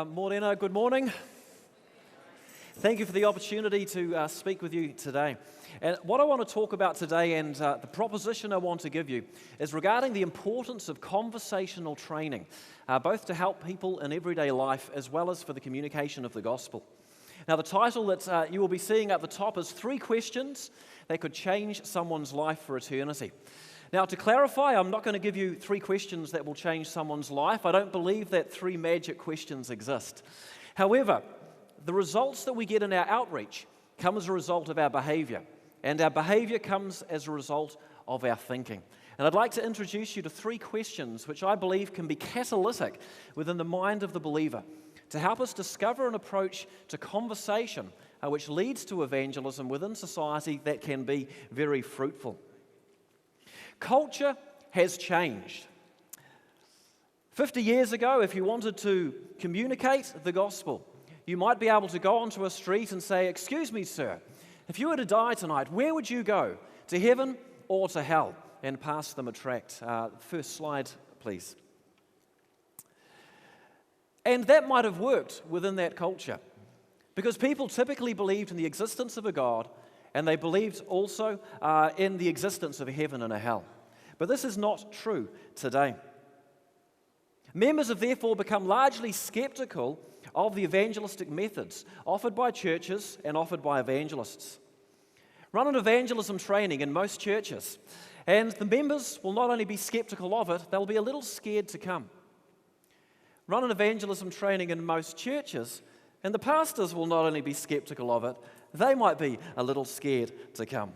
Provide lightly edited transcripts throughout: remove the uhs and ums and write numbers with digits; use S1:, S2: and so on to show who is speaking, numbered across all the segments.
S1: Morena, good morning. Thank you for the opportunity to speak with you today. And what I want to talk about today and the proposition I want to give you is regarding the importance of conversational training, both to help people in everyday life as well as for the communication of the gospel. Now, the title that you will be seeing at the top is 3 questions that could change someone's life for eternity. Now, to clarify, I'm not going to give you 3 questions that will change someone's life. I don't believe that 3 magic questions exist. However, the results that we get in our outreach come as a result of our behavior, and our behavior comes as a result of our thinking. And I'd like to introduce you to 3 questions which I believe can be catalytic within the mind of the believer to help us discover an approach to conversation which leads to evangelism within society that can be very fruitful. Culture has changed. 50 years ago, if you wanted to communicate the gospel, you might be able to go onto a street and say, "Excuse me, sir, if you were to die tonight, where would you go? To heaven or to hell?" And pass them a tract. First slide, please. And that might have worked within that culture because people typically believed in the existence of a God, and they believed also in the existence of a heaven and a hell. But this is not true today. Members have therefore become largely skeptical of the evangelistic methods offered by churches and offered by evangelists. Run an evangelism training in most churches, and the members will not only be skeptical of it, they'll be a little scared to come. Run an evangelism training in most churches, and the pastors will not only be skeptical of it, they might be a little scared to come.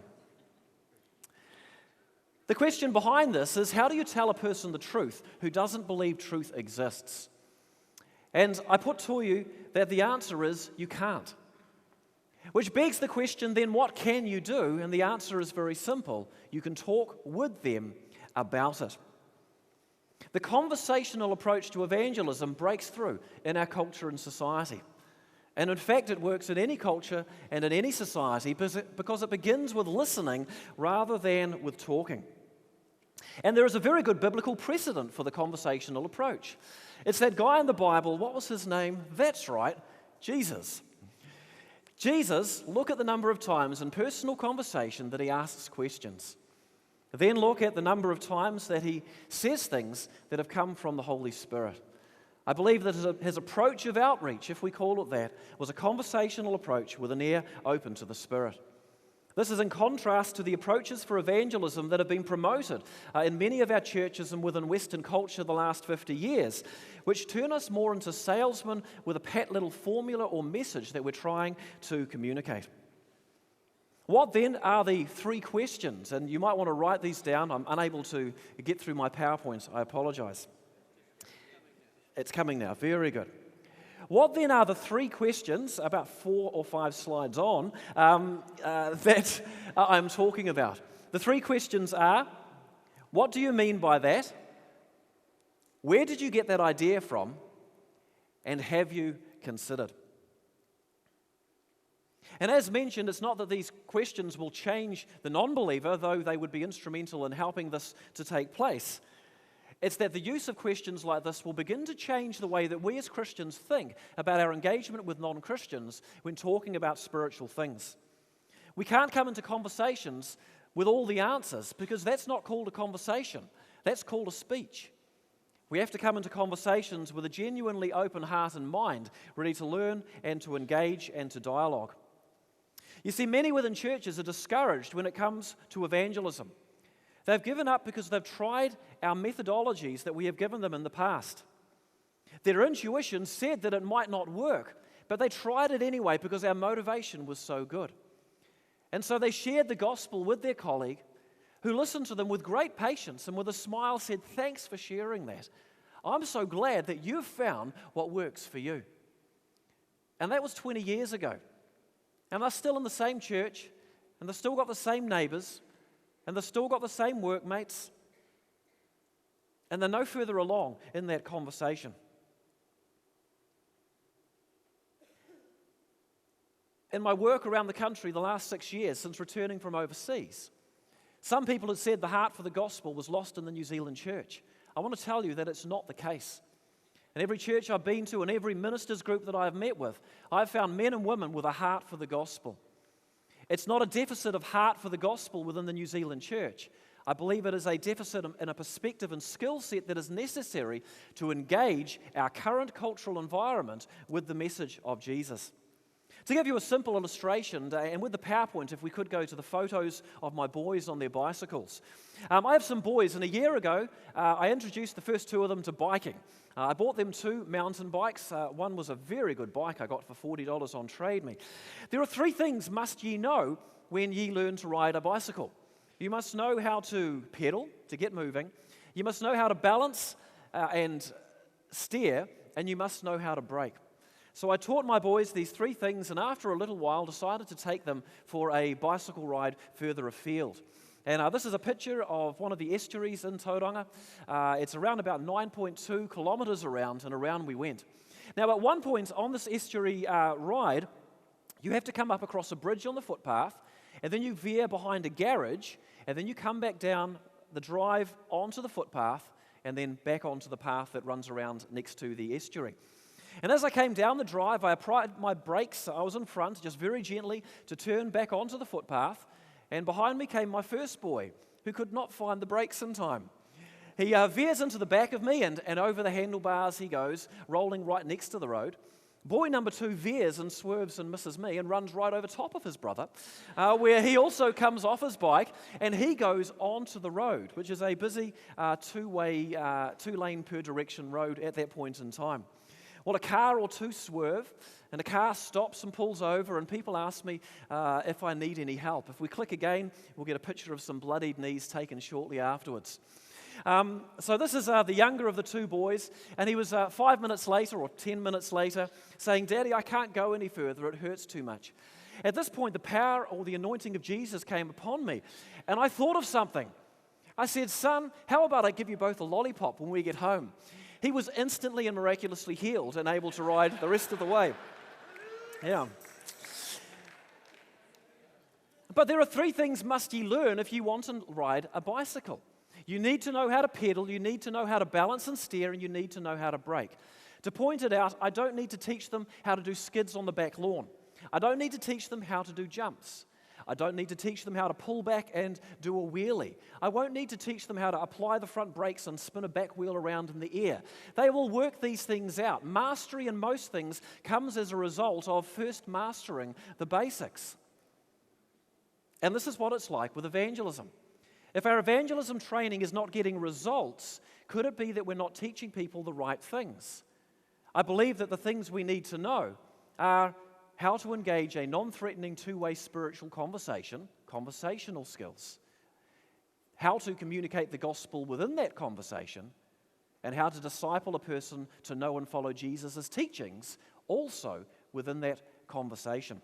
S1: The question behind this is, how do you tell a person the truth who doesn't believe truth exists? And I put to you that the answer is you can't. Which begs the question, then what can you do? And the answer is very simple. You can talk with them about it. The conversational approach to evangelism breaks through in our culture and society. And in fact, it works in any culture and in any society because it begins with listening rather than with talking. And there is a very good biblical precedent for the conversational approach. It's that guy in the Bible, what was his name? That's right, Jesus. Jesus, look at the number of times in personal conversation that he asks questions. Then look at the number of times that he says things that have come from the Holy Spirit. I believe that his approach of outreach, if we call it that, was a conversational approach with an ear open to the Spirit. This is in contrast to the approaches for evangelism that have been promoted in many of our churches and within Western culture the last 50 years, which turn us more into salesmen with a pat little formula or message that we're trying to communicate. What then are the 3 questions? And you might want to write these down. I'm unable to get through my PowerPoint. I apologize. It's coming now. Very good. What then are the 3 questions, about 4 or 5 slides on, that I'm talking about? The 3 questions are, what do you mean by that? Where did you get that idea from? And have you considered? And as mentioned, it's not that these questions will change the non-believer, though they would be instrumental in helping this to take place. It's that the use of questions like this will begin to change the way that we as Christians think about our engagement with non-Christians when talking about spiritual things. We can't come into conversations with all the answers because that's not called a conversation. That's called a speech. We have to come into conversations with a genuinely open heart and mind, ready to learn and to engage and to dialogue. You see, many within churches are discouraged when it comes to evangelism. They've given up because they've tried our methodologies that we have given them in the past. Their intuition said that it might not work, but they tried it anyway because our motivation was so good. And so they shared the gospel with their colleague, who listened to them with great patience and with a smile said, "Thanks for sharing that. I'm so glad that you've found what works for you." And that was 20 years ago. And they're still in the same church, and they've still got the same neighbors, and they've still got the same workmates, and they're no further along in that conversation. In my work around the country the last 6 years since returning from overseas, some people have said the heart for the gospel was lost in the New Zealand church. I want to tell you that it's not the case. In every church I've been to and every ministers group that I've met with, I've found men and women with a heart for the gospel. It's not a deficit of heart for the gospel within the New Zealand church. I believe it is a deficit in a perspective and skill set that is necessary to engage our current cultural environment with the message of Jesus. To give you a simple illustration, and with the PowerPoint, if we could go to the photos of my boys on their bicycles. I have some boys, and a year ago, I introduced the first two of them to biking. I bought them two mountain bikes. One was a very good bike I got for $40 on Trade Me. There are three things must ye know when ye learn to ride a bicycle. You must know how to pedal to get moving. You must know how to balance and steer, and you must know how to brake. So I taught my boys these three things, and after a little while decided to take them for a bicycle ride further afield. And this is a picture of one of the estuaries in Tauranga. It's around about 9.2 kilometres around, and around we went. Now, at one point on this estuary ride, you have to come up across a bridge on the footpath, and then you veer behind a garage, and then you come back down the drive onto the footpath, and then back onto the path that runs around next to the estuary. And as I came down the drive, I applied my brakes. I was in front, just very gently, to turn back onto the footpath. And behind me came my first boy, who could not find the brakes in time. He veers into the back of me, and over the handlebars he goes, rolling right next to the road. Boy number two veers and swerves and misses me and runs right over top of his brother, where he also comes off his bike, and he goes onto the road, which is a busy two-lane per direction road at that point in time. Well, a car or two swerve, and a car stops and pulls over, and people ask me if I need any help. If we click again, we'll get a picture of some bloodied knees taken shortly afterwards. So this is the younger of the two boys, and he was 5 minutes later or 10 minutes later saying, "Daddy, I can't go any further, it hurts too much." At this point, the power or the anointing of Jesus came upon me, and I thought of something. I said, "Son, how about I give you both a lollipop when we get home?" He was instantly and miraculously healed and able to ride the rest of the way. Yeah. But there are three things must ye learn if you want to ride a bicycle. You need to know how to pedal, you need to know how to balance and steer, and you need to know how to brake. To point it out, I don't need to teach them how to do skids on the back lawn. I don't need to teach them how to do jumps. I don't need to teach them how to pull back and do a wheelie. I won't need to teach them how to apply the front brakes and spin a back wheel around in the air. They will work these things out. Mastery in most things comes as a result of first mastering the basics. And this is what it's like with evangelism. If our evangelism training is not getting results, could it be that we're not teaching people the right things? I believe that the things we need to know are how to engage a non-threatening two-way spiritual conversation, conversational skills, how to communicate the gospel within that conversation, and how to disciple a person to know and follow Jesus' teachings also within that conversation.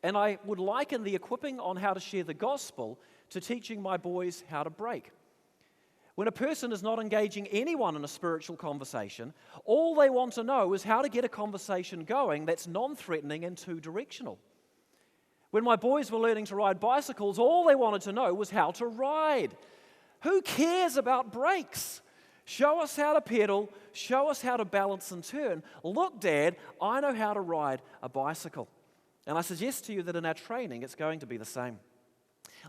S1: And I would liken the equipping on how to share the gospel to teaching my boys how to brake. When a person is not engaging anyone in a spiritual conversation, all they want to know is how to get a conversation going that's non-threatening and two-directional. When my boys were learning to ride bicycles, all they wanted to know was how to ride. Who cares about brakes? Show us how to pedal, show us how to balance and turn. Look, Dad, I know how to ride a bicycle. And I suggest to you that in our training, it's going to be the same.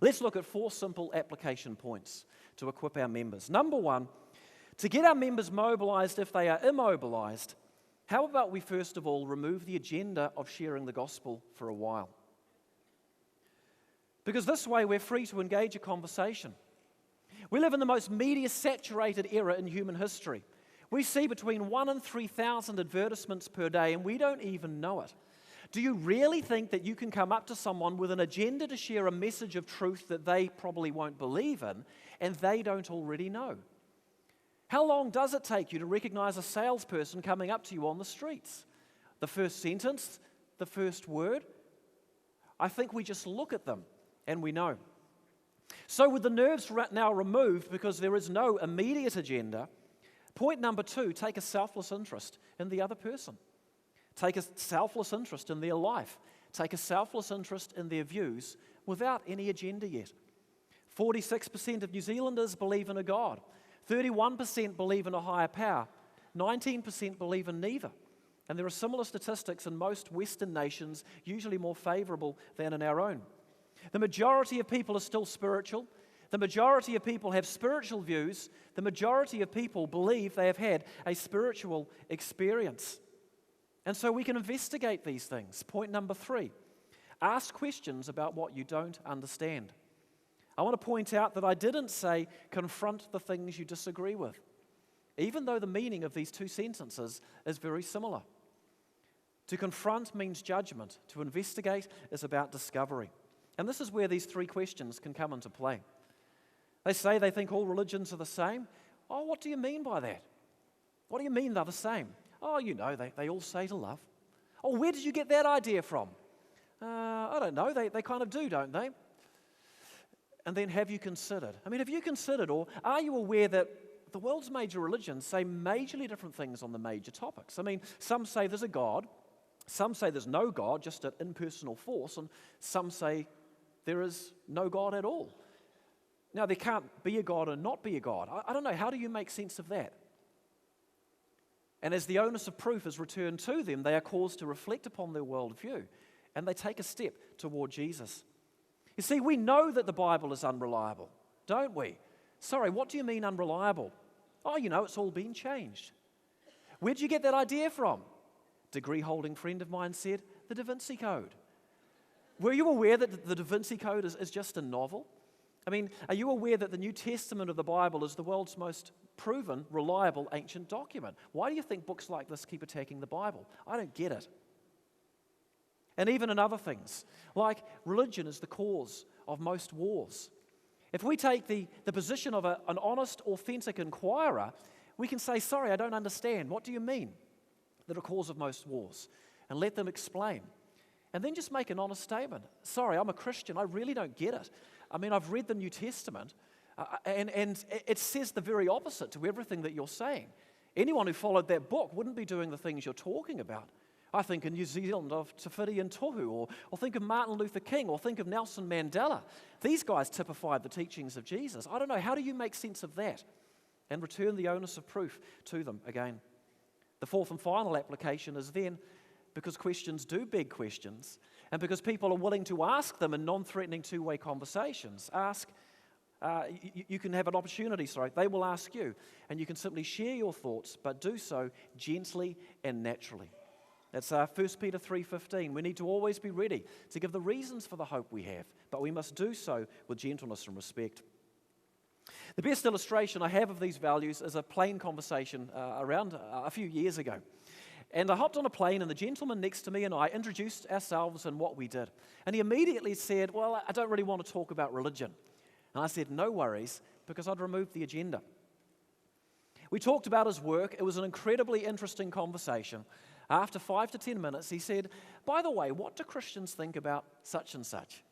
S1: Let's look at 4 simple application points to equip our members. Number 1, to get our members mobilized if they are immobilized, how about we first of all remove the agenda of sharing the gospel for a while? Because this way we're free to engage a conversation. We live in the most media-saturated era in human history. We see between 1,000 and 3,000 advertisements per day, and we don't even know it. Do you really think that you can come up to someone with an agenda to share a message of truth that they probably won't believe in, and they don't already know? How long does it take you to recognize a salesperson coming up to you on the streets? The first sentence, the first word? I think we just look at them and we know. So with the nerves now removed because there is no immediate agenda, point number 2, take a selfless interest in the other person. Take a selfless interest in their life. Take a selfless interest in their views without any agenda yet. 46% of New Zealanders believe in a God. 31% believe in a higher power. 19% believe in neither. And there are similar statistics in most Western nations, usually more favorable than in our own. The majority of people are still spiritual. The majority of people have spiritual views. The majority of people believe they have had a spiritual experience. And so we can investigate these things. Point number 3, ask questions about what you don't understand. I want to point out that I didn't say confront the things you disagree with, even though the meaning of these 2 sentences is very similar. To confront means judgment. To investigate is about discovery. And this is where these 3 questions can come into play. They say they think all religions are the same. Oh, what do you mean by that? What do you mean they're the same? Oh, you know, they all say to love. Oh, where did you get that idea from? I don't know. They kind of do, don't they? And then have you considered? Or are you aware that the world's major religions say majorly different things on the major topics? Some say there's a God. Some say there's no God, just an impersonal force. And some say there is no God at all. Now, there can't be a God and not be a God. I don't know. How do you make sense of that? And as the onus of proof is returned to them, they are caused to reflect upon their worldview, and they take a step toward Jesus. You see, we know that the Bible is unreliable, don't we? Sorry, what do you mean unreliable? Oh, you know, it's all been changed. Where'd you get that idea from? Degree-holding friend of mine said, the Da Vinci Code. Were you aware that the Da Vinci Code is just a novel? Are you aware that the New Testament of the Bible is the world's most proven, reliable, ancient document? Why do you think books like this keep attacking the Bible? I don't get it. And even in other things, like religion is the cause of most wars. If we take the position of an honest, authentic inquirer, we can say, sorry, I don't understand. What do you mean? They're a cause of most wars. And let them explain. And then just make an honest statement. Sorry, I'm a Christian. I really don't get it. I've read the New Testament, and it says the very opposite to everything that you're saying. Anyone who followed that book wouldn't be doing the things you're talking about. I think in New Zealand of Te Whiri and Tohu, or think of Martin Luther King, or think of Nelson Mandela. These guys typified the teachings of Jesus. I don't know, how do you make sense of that? And return the onus of proof to them again. The 4th and final application is then, because questions do beg questions, and because people are willing to ask them in non-threatening 2-way conversations, you can have an opportunity, they will ask you, and you can simply share your thoughts, but do so gently and naturally. That's 1 Peter 3:15. We need to always be ready to give the reasons for the hope we have, but we must do so with gentleness and respect. The best illustration I have of these values is a plane conversation around a few years ago. And I hopped on a plane, and the gentleman next to me and I introduced ourselves and what we did. And he immediately said, well, I don't really want to talk about religion. And I said, no worries, because I'd removed the agenda. We talked about his work. It was an incredibly interesting conversation. After 5 to 10 minutes, he said, by the way, what do Christians think about such and such?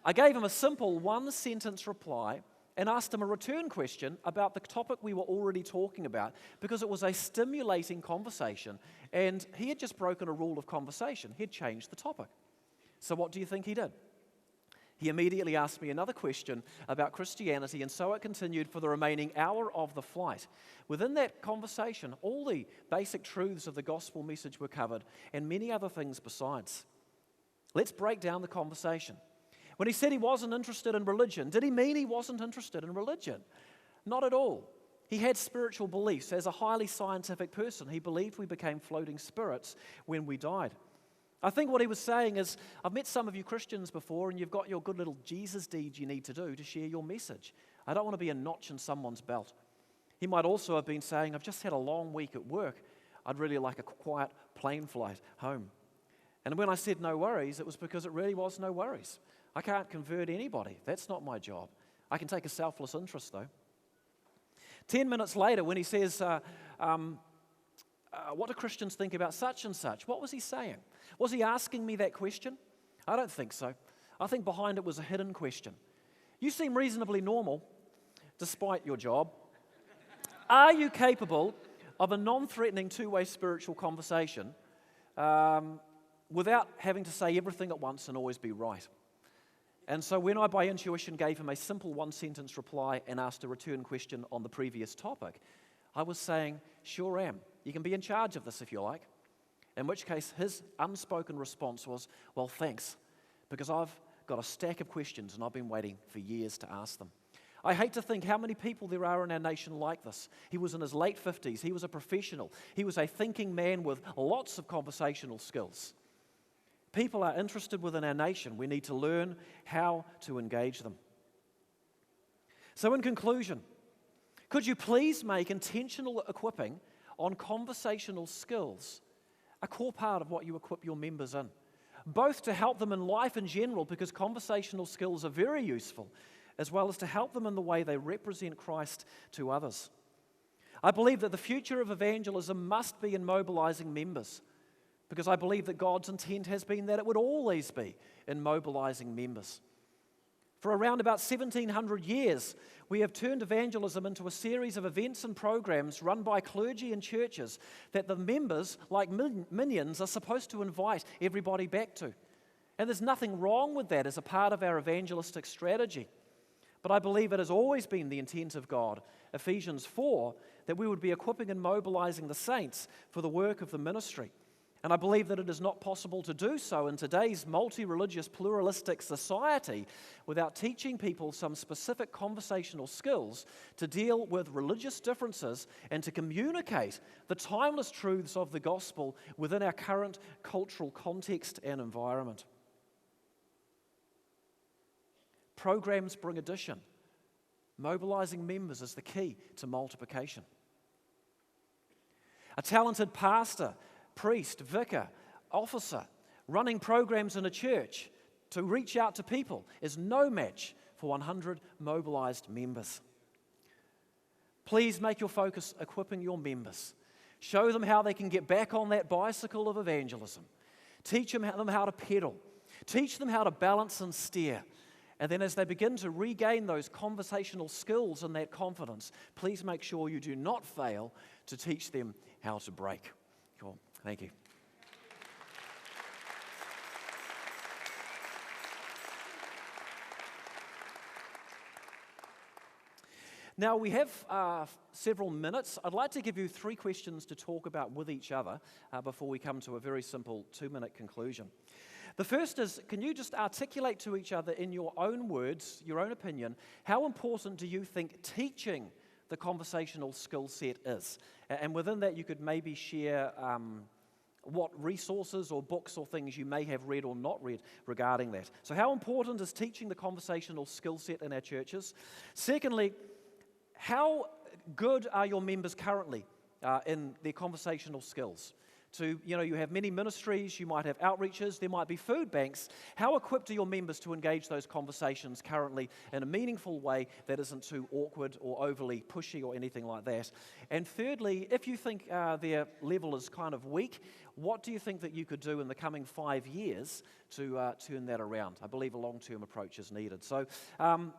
S1: I gave him a simple 1-sentence reply and asked him a return question about the topic we were already talking about, because it was a stimulating conversation, and he had just broken a rule of conversation. He had changed the topic. So what do you think he did? He immediately asked me another question about Christianity, and so it continued for the remaining hour of the flight. Within that conversation, all the basic truths of the gospel message were covered, and many other things besides. Let's break down the conversation. When he said he wasn't interested in religion, did he mean he wasn't interested in religion? Not at all. He had spiritual beliefs. As a highly scientific person, he believed we became floating spirits when we died. I think what he was saying is, I've met some of you Christians before, and you've got your good little Jesus deeds you need to do to share your message. I don't want to be a notch in someone's belt. He might also have been saying, I've just had a long week at work. I'd really like a quiet plane flight home. And when I said no worries, it was because it really was no worries. I can't convert anybody. That's not my job. I can take a selfless interest, though. 10 minutes later, when he says, what do Christians think about such and such? What was he saying? Was he asking me that question? I don't think so. I think behind it was a hidden question. You seem reasonably normal, despite your job. Are you capable of a non-threatening 2-way spiritual conversation without having to say everything at once and always be right? And so when I, by intuition, gave him a simple 1-sentence reply and asked a return question on the previous topic, I was saying, sure am. You can be in charge of this if you like. In which case, his unspoken response was, well, thanks, because I've got a stack of questions and I've been waiting for years to ask them. I hate to think how many people there are in our nation like this. He was in his late 50s. He was a professional. He was a thinking man with lots of conversational skills. People are interested within our nation. We need to learn how to engage them. So in conclusion, could you please make intentional equipping on conversational skills a core part of what you equip your members in? Both to help them in life in general, because conversational skills are very useful, as well as to help them in the way they represent Christ to others. I believe that the future of evangelism must be in mobilizing members, because I believe that God's intent has been that it would always be in mobilizing members. For around about 1700 years, we have turned evangelism into a series of events and programs run by clergy and churches that the members, like minions, are supposed to invite everybody back to. And there's nothing wrong with that as a part of our evangelistic strategy. But I believe it has always been the intent of God, Ephesians 4, that we would be equipping and mobilizing the saints for the work of the ministry. And I believe that it is not possible to do so in today's multi-religious, pluralistic society without teaching people some specific conversational skills to deal with religious differences and to communicate the timeless truths of the gospel within our current cultural context and environment. Programs bring addition. Mobilizing members is the key to multiplication. A talented pastor, priest, vicar, officer, running programs in a church to reach out to people is no match for 100 mobilized members. Please make your focus equipping your members. Show them how they can get back on that bicycle of evangelism. Teach them how to pedal. Teach them how to balance and steer. And then as they begin to regain those conversational skills and that confidence, please make sure you do not fail to teach them how to brake. Cool. Thank you. Now, we have several minutes. I'd like to give you 3 questions to talk about with each other before we come to a very simple 2-minute conclusion. The first is, can you just articulate to each other in your own words, your own opinion, how important do you think teaching the conversational skill set is? And within that, you could maybe share what resources or books or things you may have read or not read regarding that. So how important is teaching the conversational skill set in our churches? Secondly, how good are your members currently in their conversational skills? You have many ministries, you might have outreaches, there might be food banks. How equipped are your members to engage those conversations currently in a meaningful way that isn't too awkward or overly pushy or anything like that? And thirdly, if you think their level is kind of weak, what do you think that you could do in the coming 5 years to turn that around? I believe a long-term approach is needed. So, how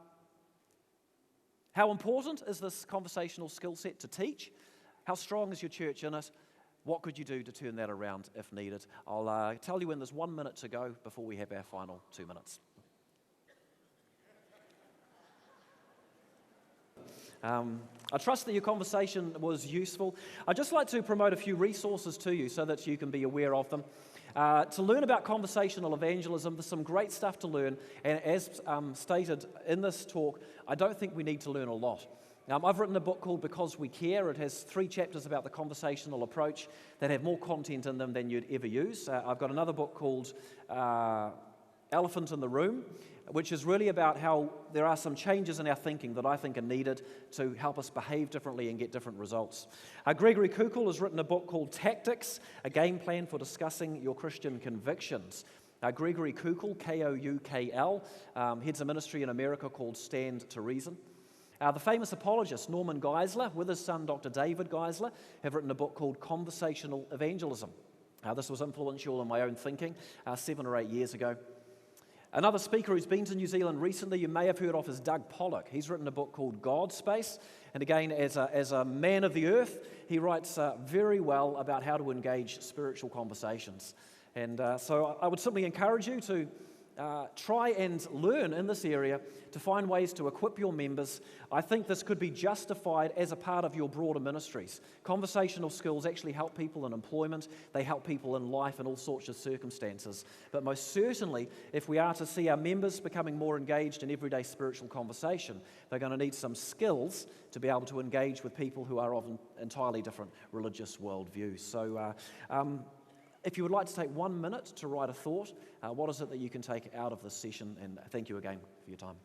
S1: important is this conversational skill set to teach? How strong is your church in it? What could you do to turn that around if needed? I'll tell you when there's 1 minute to go before we have our final 2 minutes. I trust that your conversation was useful. I'd just like to promote a few resources to you so that you can be aware of them. To learn about conversational evangelism, there's some great stuff to learn, and as stated in this talk, I don't think we need to learn a lot. I've written a book called Because We Care. It has 3 chapters about the conversational approach that have more content in them than you'd ever use. I've got another book called Elephant in the Room, which is really about how there are some changes in our thinking that I think are needed to help us behave differently and get different results. Gregory Kukul has written a book called Tactics, a game plan for discussing your Christian convictions. Gregory Kukul, K-O-U-K-L, heads a ministry in America called Stand to Reason. The famous apologist Norman Geisler, with his son Dr. David Geisler, have written a book called Conversational Evangelism. This was influential in my own thinking 7 or 8 years ago. Another speaker who's been to New Zealand recently, you may have heard of, is Doug Pollock. He's written a book called God Space, and again, as a man of the earth, he writes very well about how to engage spiritual conversations. And so I would simply encourage you to try and learn in this area to find ways to equip your members. I think this could be justified as a part of your broader ministries. Conversational skills actually help people in employment, they help people in life in all sorts of circumstances. But most certainly, if we are to see our members becoming more engaged in everyday spiritual conversation, they're going to need some skills to be able to engage with people who are of entirely different religious worldviews. So, if you would like to take 1 minute to write a thought, what is it that you can take out of this session? And thank you again for your time.